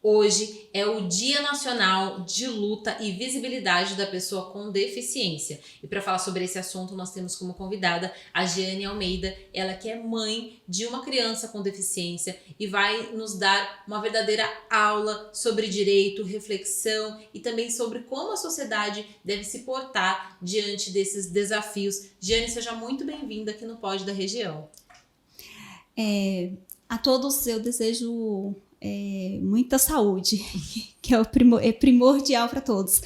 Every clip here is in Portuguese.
Hoje é o Dia Nacional de Luta e Visibilidade da Pessoa com Deficiência. E para falar sobre esse assunto, nós temos como convidada a Jeane Almeida, ela que é mãe de uma criança com deficiência e vai nos dar uma verdadeira aula sobre direito, reflexão e também sobre como a sociedade deve se portar diante desses desafios. Jeane, seja muito bem-vinda aqui no Pod da Região. A todos eu desejo muita saúde, que é primordial para todos.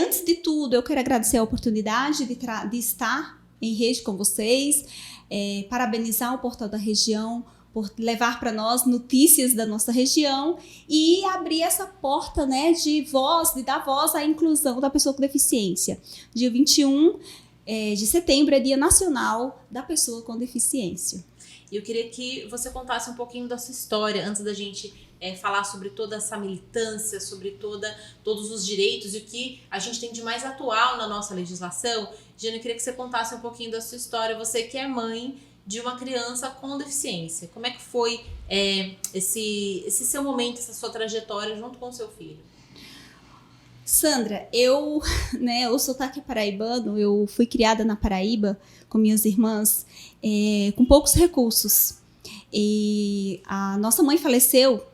Antes de tudo, eu quero agradecer a oportunidade de estar em rede com vocês, parabenizar o Portal da Região por levar para nós notícias da nossa região e abrir essa porta, né, de dar voz à inclusão da pessoa com deficiência. Dia 21 de setembro é Dia Nacional da Pessoa com Deficiência. E eu queria que você contasse um pouquinho da sua história, antes da gente falar sobre toda essa militância, sobre todos os direitos e o que a gente tem de mais atual na nossa legislação. Jeane, eu queria que você contasse um pouquinho da sua história, você que é mãe de uma criança com deficiência. Como é que foi esse seu momento, essa sua trajetória junto com o seu filho? Sandra, o sotaque paraibano, eu fui criada na Paraíba com minhas irmãs, com poucos recursos. E a nossa mãe faleceu,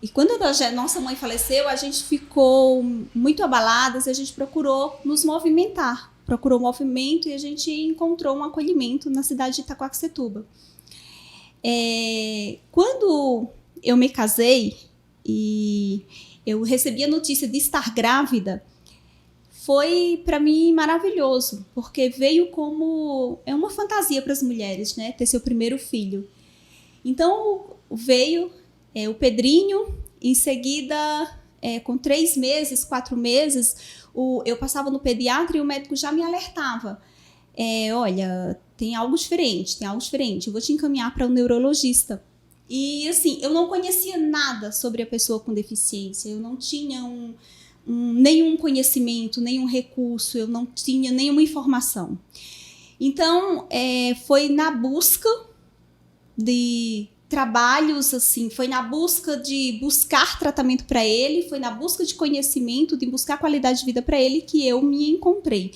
e quando nossa mãe faleceu, a gente ficou muito abaladas, e a gente procurou nos movimentar, procurou movimento e a gente encontrou um acolhimento na cidade de Itaquaquecetuba. Quando eu me casei e eu recebi a notícia de estar grávida, foi para mim maravilhoso, porque veio como uma fantasia para as mulheres, né, ter seu primeiro filho. Então veio o Pedrinho, em seguida, com 3 meses, 4 meses, eu passava no pediatra e o médico já me alertava. Olha, tem algo diferente, eu vou te encaminhar para um neurologista. E assim, eu não conhecia nada sobre a pessoa com deficiência, eu não tinha nenhum conhecimento, nenhum recurso, eu não tinha nenhuma informação. Então, foi na busca de trabalhos, assim, foi na busca de buscar tratamento para ele, foi na busca de conhecimento, de buscar qualidade de vida para ele que eu me encontrei.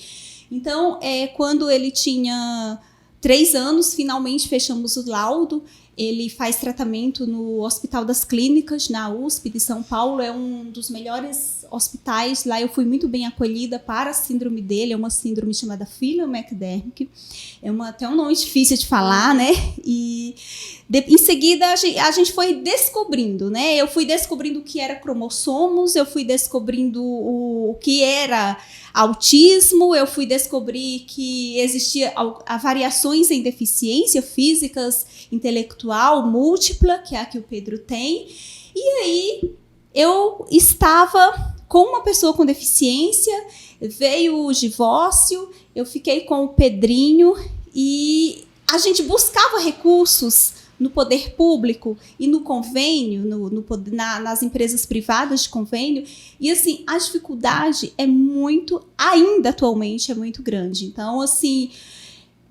Então, quando ele tinha 3 anos, finalmente fechamos o laudo. Ele faz tratamento no Hospital das Clínicas, na USP de São Paulo, é um dos melhores hospitais. Lá eu fui muito bem acolhida para a síndrome dele, é uma síndrome chamada Phelan-McDermid, até um nome difícil de falar, né? E em seguida a gente foi descobrindo, né? Eu fui descobrindo o que era cromossomos, eu fui descobrindo o que era autismo, eu fui descobrir que existia variações em deficiência físicas, intelectual, múltipla, que é a que o Pedro tem. E aí eu estava com uma pessoa com deficiência, veio o divórcio, eu fiquei com o Pedrinho e a gente buscava recursos no poder público e no convênio, nas empresas privadas de convênio, e assim, a dificuldade ainda atualmente é muito grande. Então, assim,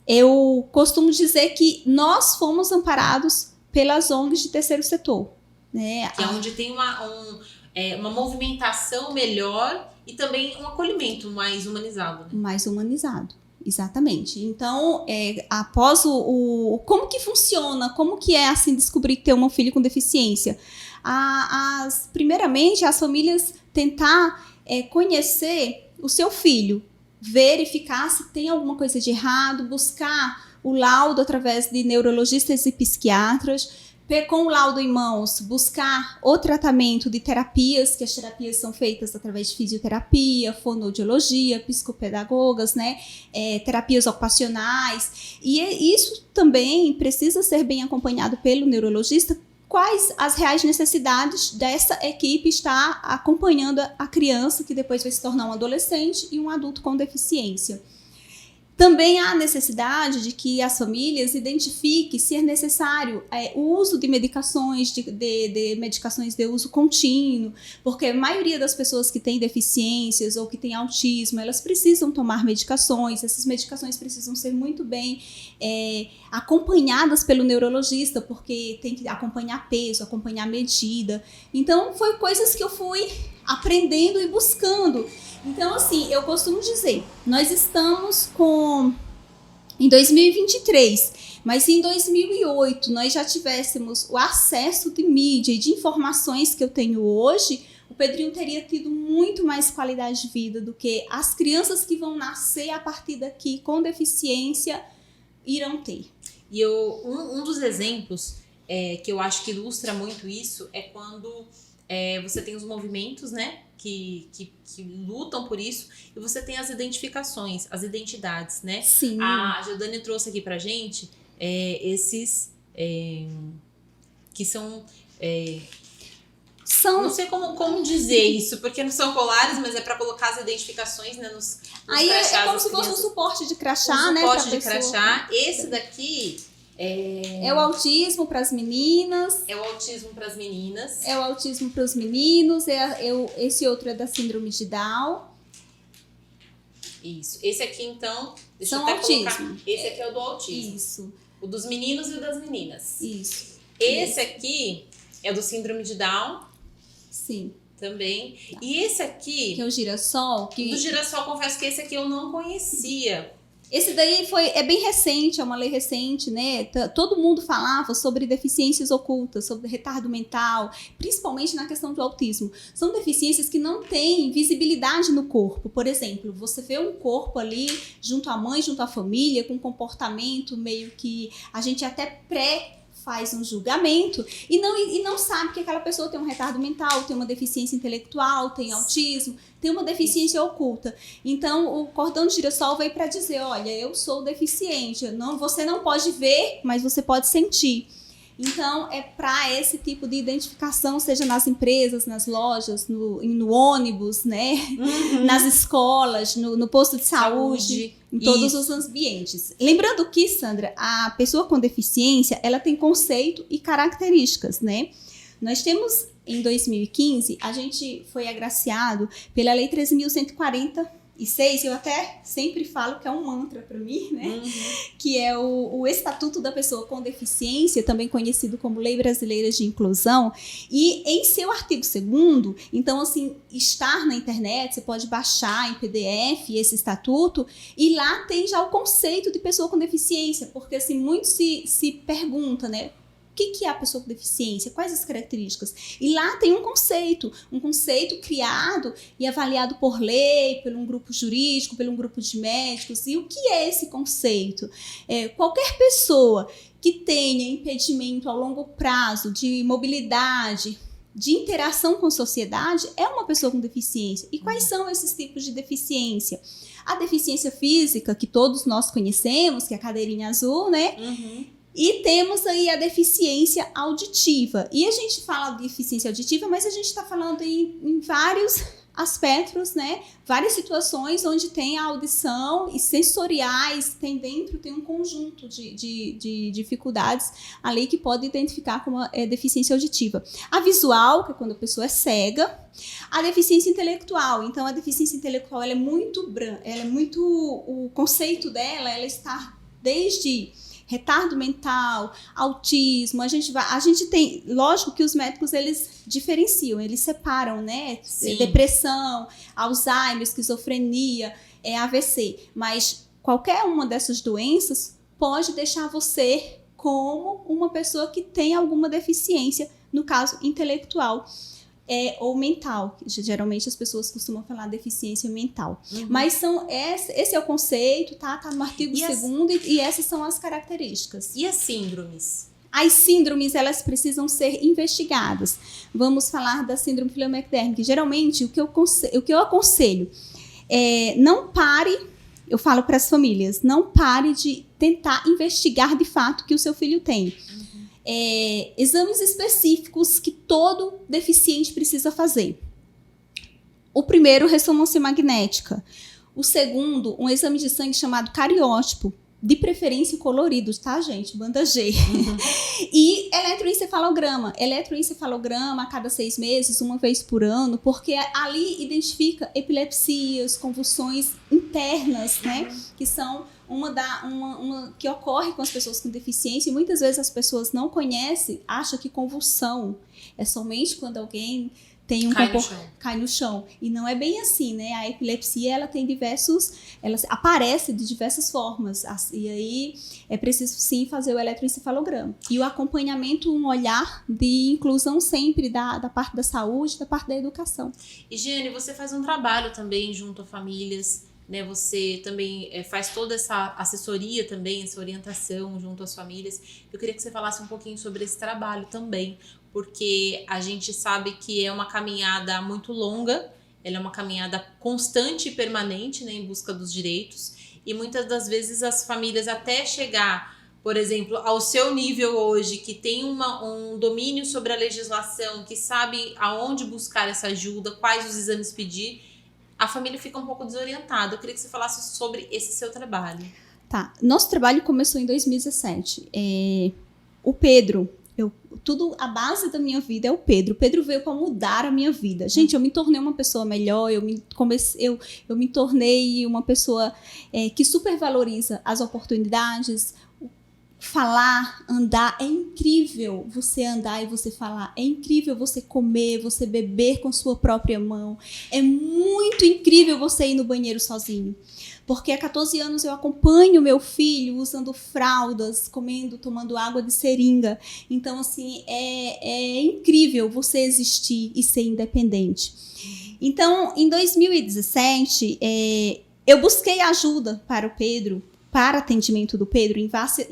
eu costumo dizer que nós fomos amparados pelas ONGs de terceiro setor, né? Que é onde tem uma movimentação melhor e também um acolhimento mais humanizado. Né? Mais humanizado. Exatamente. Então, após como que funciona, como que é assim descobrir ter um filho com deficiência? Primeiramente, as famílias tentar conhecer o seu filho, verificar se tem alguma coisa de errado, buscar o laudo através de neurologistas e psiquiatras, com o laudo em mãos, buscar o tratamento de terapias, que as terapias são feitas através de fisioterapia, fonoaudiologia, psicopedagogas, né? Terapias ocupacionais. E isso também precisa ser bem acompanhado pelo neurologista, quais as reais necessidades dessa equipe estar acompanhando a criança, que depois vai se tornar um adolescente e um adulto com deficiência. Também há necessidade de que as famílias identifiquem se é necessário o uso de medicações, de medicações de uso contínuo, porque a maioria das pessoas que têm deficiências ou que têm autismo, elas precisam tomar medicações, essas medicações precisam ser muito bem acompanhadas pelo neurologista, porque tem que acompanhar peso, acompanhar medida. Então, foi coisas que eu fui aprendendo e buscando. Então, assim, eu costumo dizer, nós estamos em 2023, mas se em 2008 nós já tivéssemos o acesso de mídia e de informações que eu tenho hoje, o Pedrinho teria tido muito mais qualidade de vida do que as crianças que vão nascer a partir daqui com deficiência irão ter. E um dos exemplos que eu acho que ilustra muito isso é quando você tem os movimentos, né, que lutam por isso, e você tem as identificações, as identidades, né? Sim. A Jordânia trouxe aqui pra gente esses que são... Não sei como dizer isso, porque não são colares, mas é para colocar as identificações, né, nos aí crachás. É como se fosse um suporte de crachá, né? Suporte de crachá. Esse daqui é o autismo para as meninas. É o autismo para as meninas. É o autismo para os meninos. Esse outro é da síndrome de Down. Isso. Esse aqui, então, deixa são eu até autismo. Colocar. Esse aqui é o do autismo. Isso. O dos meninos e o das meninas. Isso. Esse aqui é o do síndrome de Down. Sim. Também. Tá. E esse aqui... Que é o girassol. Do girassol, confesso que esse aqui eu não conhecia. Esse daí é bem recente, é uma lei recente, né? Todo mundo falava sobre deficiências ocultas, sobre retardo mental, principalmente na questão do autismo. São deficiências que não têm visibilidade no corpo. Por exemplo, você vê um corpo ali, junto à mãe, junto à família, com um comportamento meio que a gente até faz um julgamento e não sabe que aquela pessoa tem um retardo mental, tem uma deficiência intelectual, tem autismo, tem uma deficiência oculta. Então, o cordão de girassol veio para dizer, olha, eu sou deficiente, você não pode ver, mas você pode sentir. Então, é para esse tipo de identificação, seja nas empresas, nas lojas, no ônibus, né? Uhum. Nas escolas, no posto de saúde, em todos os ambientes. Lembrando que, Sandra, a pessoa com deficiência, ela tem conceito e características, né? Nós temos, em 2015, a gente foi agraciado pela Lei 13.146, eu até sempre falo que é um mantra para mim, né? Uhum. Que é o Estatuto da Pessoa com Deficiência, também conhecido como Lei Brasileira de Inclusão, e em seu artigo 2º, então, assim, estar na internet, você pode baixar em PDF esse estatuto, e lá tem já o conceito de pessoa com deficiência, porque, assim, muito se pergunta, né? O que é a pessoa com deficiência? Quais as características? E lá tem um conceito criado e avaliado por lei, por um grupo jurídico, por um grupo de médicos. E o que é esse conceito? Qualquer pessoa que tenha impedimento a longo prazo de mobilidade, de interação com a sociedade, é uma pessoa com deficiência. E quais são esses tipos de deficiência? A deficiência física, que todos nós conhecemos, que é a cadeirinha azul, né? Uhum. E temos aí a deficiência auditiva. E a gente fala de deficiência auditiva, mas a gente está falando em vários aspectos, né? Várias situações onde tem a audição e sensoriais, tem um conjunto de dificuldades ali que pode identificar como deficiência auditiva. A visual, que é quando a pessoa é cega. A deficiência intelectual. Então, a deficiência intelectual ela é muito o conceito dela, ela está desde retardo mental, autismo, a gente tem, lógico que os médicos eles diferenciam, eles separam, né? Sim. Depressão, Alzheimer, esquizofrenia, AVC, mas qualquer uma dessas doenças pode deixar você como uma pessoa que tem alguma deficiência, no caso intelectual. Ou mental, que geralmente as pessoas costumam falar deficiência mental. Uhum. Mas esse é o conceito, tá no artigo 2º, e essas são as características. E as síndromes? As síndromes, elas precisam ser investigadas. Vamos falar da síndrome filomequidérmica. Geralmente, o que eu aconselho não pare, eu falo para as famílias, não pare de tentar investigar de fato o que o seu filho tem. Exames específicos que todo deficiente precisa fazer. O primeiro, ressonância magnética. O segundo, um exame de sangue chamado cariótipo, de preferência colorido, tá, gente? Banda G. E eletroencefalograma. Eletroencefalograma a cada 6 meses, uma vez por ano, porque ali identifica epilepsias, convulsões internas, né? Que são uma que ocorre com as pessoas com deficiência, e muitas vezes as pessoas não conhecem, acham que convulsão é somente quando alguém tem cai no chão. E não é bem assim, né? A epilepsia, ela aparece de diversas formas. E aí é preciso sim fazer o eletroencefalograma. E o acompanhamento, um olhar de inclusão sempre da parte da saúde, da parte da educação. E Giane, você faz um trabalho também junto a famílias, né? Você também faz toda essa assessoria também, essa orientação junto às famílias. Eu queria que você falasse um pouquinho sobre esse trabalho também, porque a gente sabe que é uma caminhada muito longa, ela é uma caminhada constante e permanente, né, em busca dos direitos, e muitas das vezes as famílias até chegar, por exemplo, ao seu nível hoje, que tem um domínio sobre a legislação, que sabe aonde buscar essa ajuda, quais os exames pedir, a família fica um pouco desorientada. Eu queria que você falasse sobre esse seu trabalho. Tá, nosso trabalho começou em 2017. O Pedro... a base da minha vida é o Pedro. O Pedro veio para mudar a minha vida. Gente, eu me tornei uma pessoa melhor, eu me tornei uma pessoa que supervaloriza as oportunidades. Falar, andar, é incrível você andar e você falar, é incrível você comer, você beber com sua própria mão, é muito incrível você ir no banheiro sozinho. Porque há 14 anos eu acompanho meu filho usando fraldas, comendo, tomando água de seringa. Então, assim, é incrível você existir e ser independente. Então, em 2017, eu busquei ajuda para o Pedro, para atendimento do Pedro em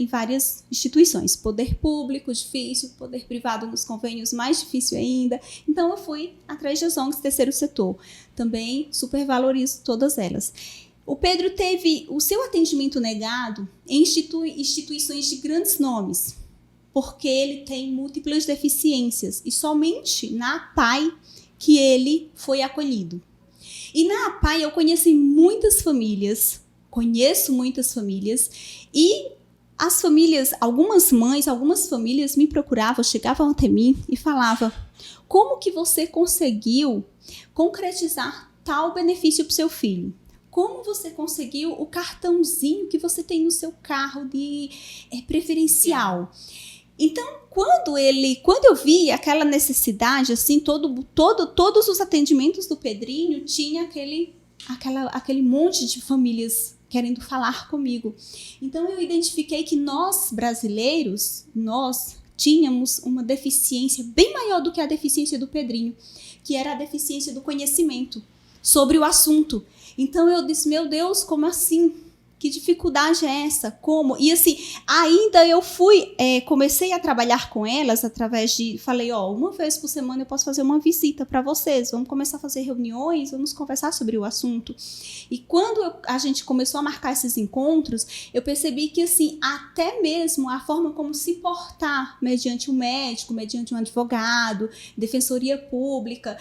várias instituições. Poder público, difícil. Poder privado nos convênios, mais difícil ainda. Então, eu fui atrás das ONGs terceiro setor. Também supervalorizo todas elas. O Pedro teve o seu atendimento negado em instituições de grandes nomes, porque ele tem múltiplas deficiências, e somente na APAE que ele foi acolhido. E na APAE eu conheço muitas famílias, e as famílias, algumas mães, algumas famílias me procuravam, chegavam até mim e falavam: como que você conseguiu concretizar tal benefício para o seu filho? Como você conseguiu o cartãozinho que você tem no seu carro de preferencial? Então, quando eu vi aquela necessidade, assim, todos os atendimentos do Pedrinho tinha aquele monte de famílias querendo falar comigo. Então, eu identifiquei que nós, brasileiros, nós tínhamos uma deficiência bem maior do que a deficiência do Pedrinho, que era a deficiência do conhecimento sobre o assunto. Então eu disse, meu Deus, como assim? Que dificuldade é essa? Como? E assim, ainda eu comecei a trabalhar com elas através falei, uma vez por semana eu posso fazer uma visita para vocês, vamos começar a fazer reuniões, vamos conversar sobre o assunto. E quando a gente começou a marcar esses encontros, eu percebi que assim, até mesmo a forma como se portar mediante um médico, mediante um advogado, defensoria pública,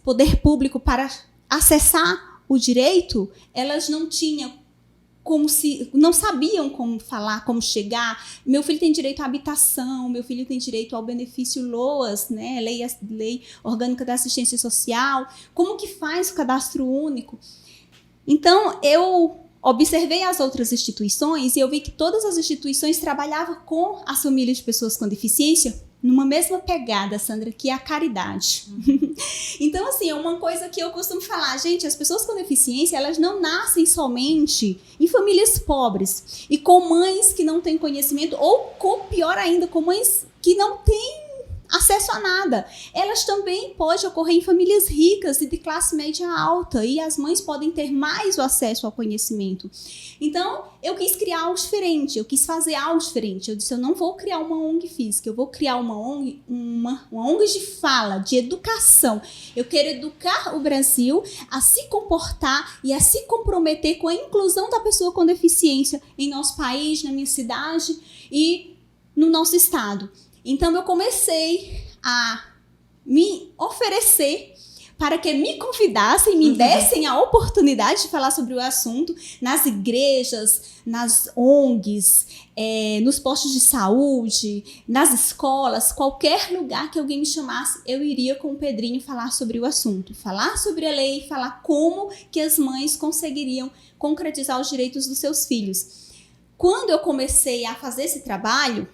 poder público para acessar o direito, elas não sabiam como falar, como chegar. Meu filho tem direito à habitação, meu filho tem direito ao benefício LOAS, né? Lei Orgânica da Assistência Social. Como que faz o cadastro único? Então, eu observei as outras instituições e eu vi que todas as instituições trabalhavam com as famílias de pessoas com deficiência numa mesma pegada, Sandra, que é a caridade. Então, assim, é uma coisa que eu costumo falar, gente, as pessoas com deficiência, elas não nascem somente em famílias pobres e com mães que não têm conhecimento, ou pior ainda, com mães que não têm acesso a nada. Elas também podem ocorrer em famílias ricas e de classe média alta, e as mães podem ter mais o acesso ao conhecimento. Então, eu quis criar algo diferente, eu quis fazer algo diferente. Eu disse, eu não vou criar uma ONG física, eu vou criar uma ONG de fala, de educação. Eu quero educar o Brasil a se comportar e a se comprometer com a inclusão da pessoa com deficiência em nosso país, na minha cidade e no nosso estado. Então, eu comecei a me oferecer para que me convidassem, me dessem a oportunidade de falar sobre o assunto nas igrejas, nas ONGs, nos postos de saúde, nas escolas, qualquer lugar que alguém me chamasse, eu iria com o Pedrinho falar sobre o assunto, falar sobre a lei, falar como que as mães conseguiriam concretizar os direitos dos seus filhos. Quando eu comecei a fazer esse trabalho,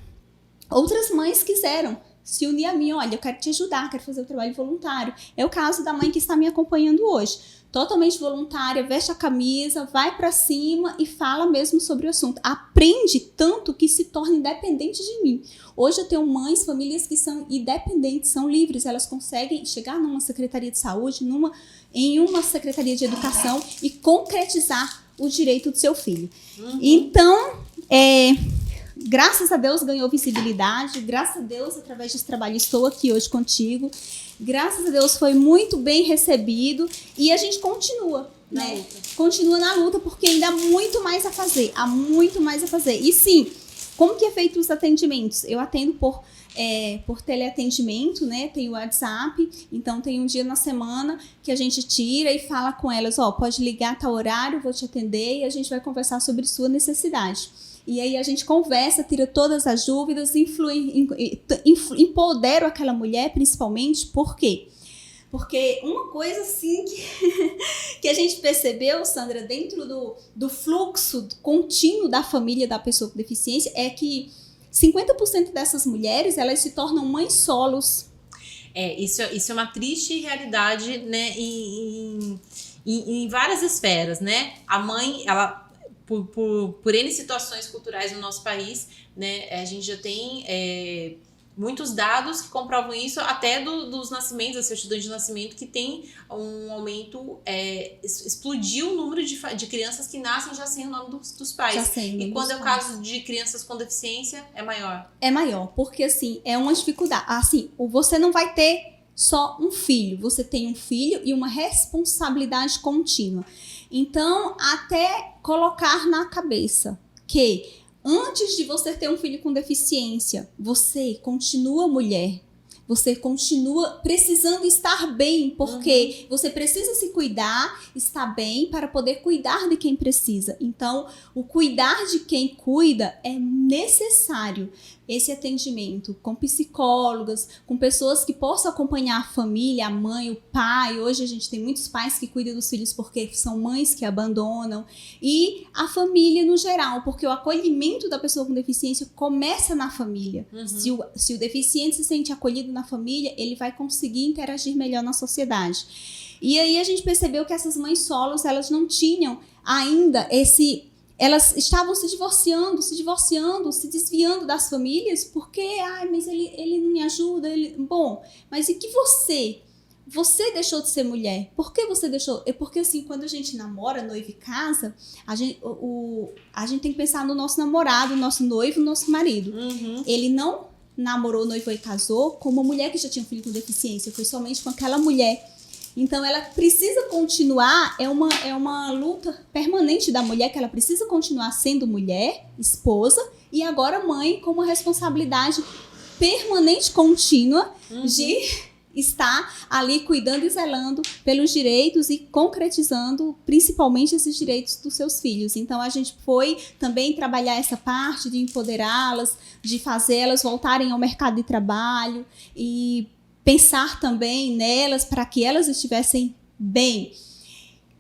outras mães quiseram se unir a mim. Olha, eu quero te ajudar, quero fazer o trabalho voluntário. É o caso da mãe que está me acompanhando hoje. Totalmente voluntária, veste a camisa, vai para cima e fala mesmo sobre o assunto. Aprende tanto que se torna independente de mim. Hoje eu tenho mães, famílias que são independentes, são livres. Elas conseguem chegar numa secretaria de saúde, em uma secretaria de educação e concretizar o direito do seu filho. Então, graças a Deus ganhou visibilidade, graças a Deus, através desse trabalho, estou aqui hoje contigo. Graças a Deus foi muito bem recebido e a gente continua, né? Continua na luta, porque ainda há muito mais a fazer, E sim, como que é feito os atendimentos? Eu atendo por teleatendimento, né? Tem o WhatsApp, então tem um dia na semana que a gente tira e fala com elas, pode ligar a tal horário, vou te atender e a gente vai conversar sobre sua necessidade. E aí a gente conversa, tira todas as dúvidas, empodera aquela mulher, principalmente. Por quê? Porque uma coisa assim que a gente percebeu, Sandra, dentro do fluxo contínuo da família da pessoa com deficiência, é que 50% dessas mulheres, elas se tornam mães solos. Isso é uma triste realidade, né, em várias esferas, né? A mãe, ela... Por N situações culturais no nosso país, né, a gente já tem muitos dados que comprovam isso, até dos nascimentos, das certidões de nascimento, que tem um aumento, explodiu o número de crianças que nascem já sem o nome dos pais. E quando é o caso de crianças com deficiência, é maior. É maior, porque assim, é uma dificuldade. Assim, você não vai ter só um filho, você tem um filho e uma responsabilidade contínua. Então, até colocar na cabeça que antes de você ter um filho com deficiência, você continua mulher, você continua precisando estar bem, porque você precisa se cuidar, estar bem para poder cuidar de quem precisa. Então, o cuidar de quem cuida é necessário. Esse atendimento com psicólogas, com pessoas que possam acompanhar a família, a mãe, o pai. Hoje a gente tem muitos pais que cuidam dos filhos porque são mães que abandonam. E a família no geral, porque o acolhimento da pessoa com deficiência começa na família. Se o deficiente se sente acolhido na família, ele vai conseguir interagir melhor na sociedade. E aí a gente percebeu que essas mães solos, elas não tinham ainda elas estavam se divorciando, se desviando das famílias, porque, mas ele não me ajuda, Bom, mas e que você deixou de ser mulher? Por que você deixou? Porque assim, quando a gente namora, noiva e casa, a gente tem que pensar no nosso namorado, nosso noivo, nosso marido. Ele não namorou, noivou e casou com uma mulher que já tinha um filho com deficiência, foi somente com aquela mulher. Então, ela precisa continuar, é uma luta permanente da mulher, que ela precisa continuar sendo mulher, esposa, e agora mãe, com uma responsabilidade permanente, contínua, de estar ali cuidando e zelando pelos direitos e concretizando, principalmente, esses direitos dos seus filhos. Então, a gente foi também trabalhar essa parte de empoderá-las, de fazê-las voltarem ao mercado de trabalho e pensar também nelas para que elas estivessem bem.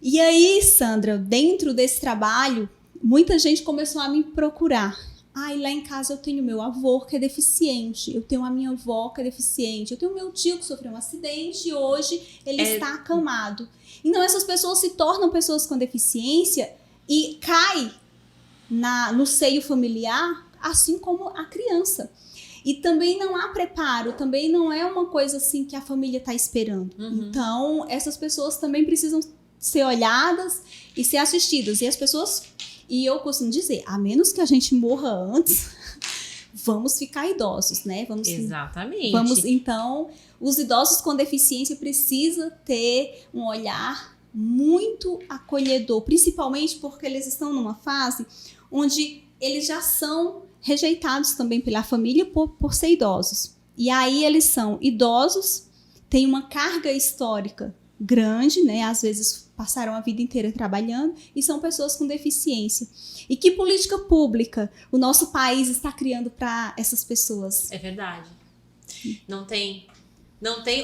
E aí, Sandra, dentro desse trabalho, muita gente começou a me procurar. Lá em casa eu tenho meu avô que é deficiente, eu tenho a minha avó que é deficiente, eu tenho meu tio que sofreu um acidente e hoje ele está acamado. Então, essas pessoas se tornam pessoas com deficiência e caem no seio familiar, assim como a criança. E também não há preparo, também não é uma coisa assim que a família está esperando. Então, essas pessoas também precisam ser olhadas e ser assistidas. E eu costumo dizer, a menos que a gente morra antes, vamos ficar idosos, né? Exatamente. Então, os idosos com deficiência precisam ter um olhar muito acolhedor, principalmente porque eles estão numa fase onde eles já são rejeitados também pela família por ser idosos. E aí eles são idosos, têm uma carga histórica grande, né? Às vezes passaram a vida inteira trabalhando e são pessoas com deficiência. E que política pública o nosso país está criando para essas pessoas? É verdade. Não tem,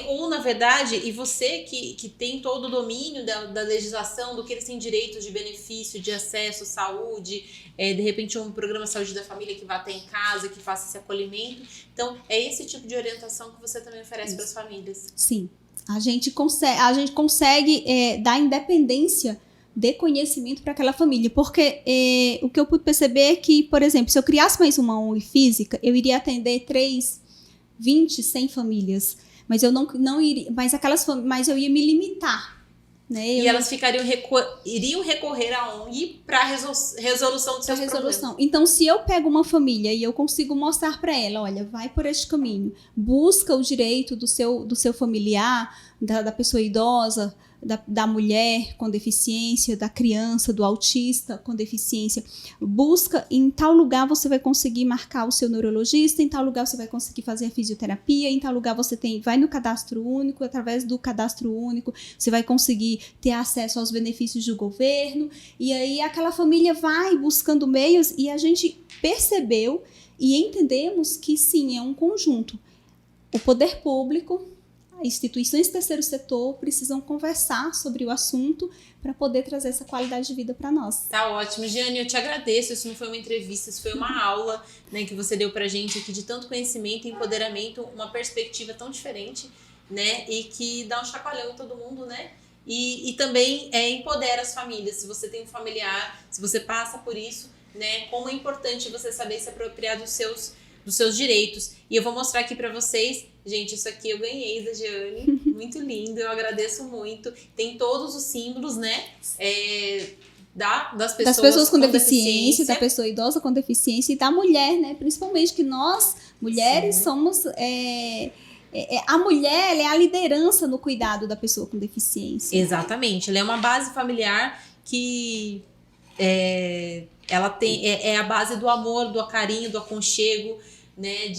ou na verdade, e você que tem todo o domínio da legislação, do que eles têm direito de benefício, de acesso, saúde, de repente um programa de saúde da família que vá até em casa, que faça esse acolhimento. Então, é esse tipo de orientação que você também oferece para as famílias. Sim, a gente consegue dar independência de conhecimento para aquela família, porque o que eu pude perceber é que, por exemplo, se eu criasse mais uma ONG física, eu iria atender 20, 100 famílias. Mas eu não iria, mas eu ia me limitar, né? E elas iriam recorrer à ONG para resolução dos seus problemas. Então, se eu pego uma família e eu consigo mostrar para ela, olha, vai por este caminho, busca o direito do seu familiar, da pessoa idosa, da mulher com deficiência, da criança, do autista com deficiência, busca, em tal lugar você vai conseguir marcar o seu neurologista, em tal lugar você vai conseguir fazer a fisioterapia, em tal lugar você vai no cadastro único, através do cadastro único você vai conseguir ter acesso aos benefícios do governo, e aí aquela família vai buscando meios, e a gente percebeu e entendemos que sim, é um conjunto. O poder público, instituições do terceiro setor precisam conversar sobre o assunto para poder trazer essa qualidade de vida para nós. Tá ótimo. Giane, eu te agradeço. Isso não foi uma entrevista, isso foi uma aula, né, que você deu pra gente aqui de tanto conhecimento, empoderamento, uma perspectiva tão diferente, né, e que dá um chacoalhão em todo mundo, né? E também empodera as famílias. Se você tem um familiar, se você passa por isso, né, como é importante você saber se apropriar dos seus direitos. E eu vou mostrar aqui pra vocês. Gente, isso aqui eu ganhei da Giane, muito lindo, eu agradeço muito. Tem todos os símbolos, né, das pessoas com deficiência, da pessoa idosa com deficiência e da mulher, né, principalmente que nós, mulheres, sim, somos... a mulher, ela é a liderança no cuidado da pessoa com deficiência. Exatamente, ela é uma base familiar que ela tem, a base do amor, do carinho, do aconchego, né,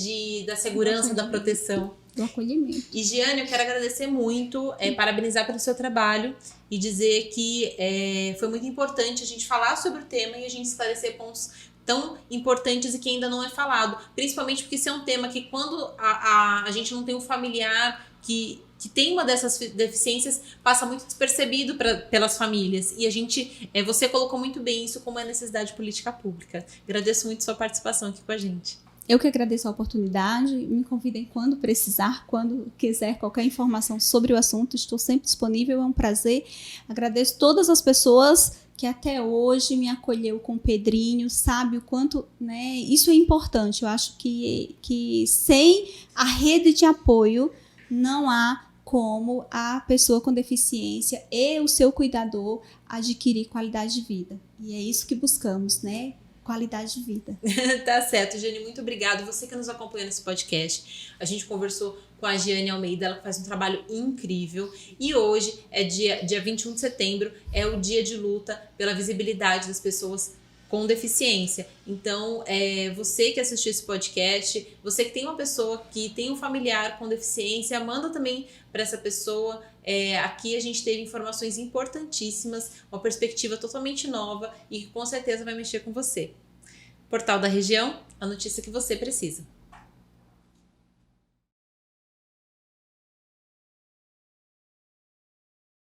da segurança, da proteção. Do acolhimento. E Giane, eu quero agradecer muito, parabenizar pelo seu trabalho e dizer que foi muito importante a gente falar sobre o tema e a gente esclarecer pontos tão importantes e que ainda não é falado. Principalmente porque esse é um tema que quando a gente não tem um familiar que tem uma dessas deficiências, passa muito despercebido pelas famílias. E você colocou muito bem isso como uma necessidade de política pública. Agradeço muito sua participação aqui com a gente. Eu que agradeço a oportunidade, me convidem quando precisar, quando quiser qualquer informação sobre o assunto, estou sempre disponível, é um prazer. Agradeço todas as pessoas que até hoje me acolheu com o Pedrinho, sabe o quanto, né, isso é importante. Eu acho que sem a rede de apoio não há como a pessoa com deficiência e o seu cuidador adquirir qualidade de vida. E é isso que buscamos, né? Qualidade de vida. Tá certo, Giane, muito obrigada. Você que nos acompanha nesse podcast, a gente conversou com a Giane Almeida, ela faz um trabalho incrível, e hoje é dia 21 de setembro, é o dia de luta pela visibilidade das pessoas com deficiência. Então, você que assistiu esse podcast, você que tem uma pessoa que tem um familiar com deficiência, manda também para essa pessoa. Aqui a gente teve informações importantíssimas, uma perspectiva totalmente nova e que com certeza vai mexer com você. Portal da Região, a notícia que você precisa.